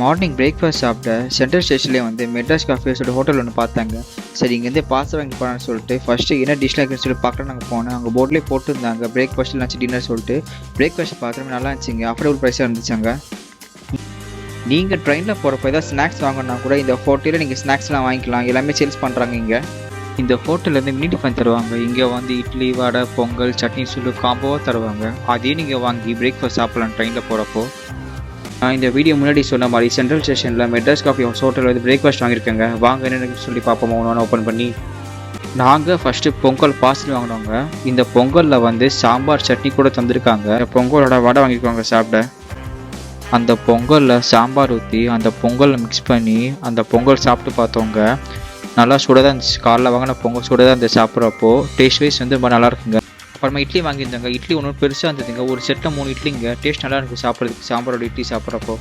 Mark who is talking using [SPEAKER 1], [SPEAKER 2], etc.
[SPEAKER 1] Morning breakfast சாப்பிட்ட central ஸ்டேஷன்லேயே வந்து Madras coffee சொல்லிட்டு ஹோட்டல் ஒன்று பார்த்தாங்க. சரி இங்கேருந்தே பார்சல் வாங்கி போகலான்னு சொல்லிட்டு ஃபஸ்ட்டு என்ன டிஷ்லாம் இருக்குன்னு சொல்லி பார்க்கலாம் நாங்கள் போனோம். அங்கே போர்ட்லேயே போட்டுருந்தாங்க பிரேக்ஃபாஸ்ட் லஞ்ச் டின்னர் சொல்லிட்டு. பிரேக்ஃபாஸ்ட் பார்த்துட்டு நல்லா இருந்துச்சுங்க, அஃபோர்டபுள் ப்ரைஸாக இருந்துச்சாங்க. நீங்கள் ட்ரெயினில் போகிறப்ப ஏதாவது ஸ்நாக்ஸ் வாங்கினா கூட இந்த ஹோட்டலில் நீங்கள் ஸ்நாக்ஸ்லாம் வாங்கிக்கலாம், எல்லாமே சேல்ஸ் பண்ணுறாங்க இங்கே. இந்த ஹோட்டல்லேருந்து மினி டிஃபன் தருவாங்க. இங்கே வந்து இட்லி வடை பொங்கல் சட்னி சொல்லி காம்போவாக தருவாங்க. அதையும் நீங்கள் வாங்கி பிரேக்ஃபாஸ்ட் சாப்பிட்லாம் ட்ரெயினில் போகிறப்போ. நான் இந்த வீடியோ முன்னாடி சொன்ன மாதிரி சென்ட்ரல் ஸ்டேஷனில் மெட்ராஸ் காஃபி ஹவுஸ் ஹோட்டலில் வந்து பிரேக்ஃபாஸ்ட் வாங்கியிருக்கேங்க. வாங்க என்னென்னு சொல்லி பார்ப்போம் ஒன்று ஓப்பன் பண்ணி. நாங்கள் ஃபஸ்ட்டு பொங்கல் பார்சல் வாங்கினோங்க. இந்த பொங்கலில் வந்து சாம்பார் சட்னி கூட தந்திருக்காங்க. பொங்கலோட வடை வாங்கிக்குவாங்க சாப்பிட. அந்த பொங்கலில் சாம்பார் ஊற்றி அந்த பொங்கலை மிக்ஸ் பண்ணி அந்த பொங்கல் சாப்பிட்டு பார்த்தோங்க. நல்லா சுடதான் இருந்துச்சு. காலைல வாங்கின பொங்கல் சுடதான் இருந்துச்சு. சாப்பிட்றப்போ டேஸ்ட் வைஸ் வந்து ரொம்ப நல்லா இருக்குங்க. அப்புறமா இட்லி வாங்கியிருந்தாங்க. இட்லி ஒன்று பெருசாக இருந்ததுங்க. ஒரு செட்டில் 3 இட்லிங்க. டேஸ்ட் நல்லா இருக்குது சாப்பிட்றதுக்கு, சாம்பாரோட இட்லி சாப்பிட்றப்போ.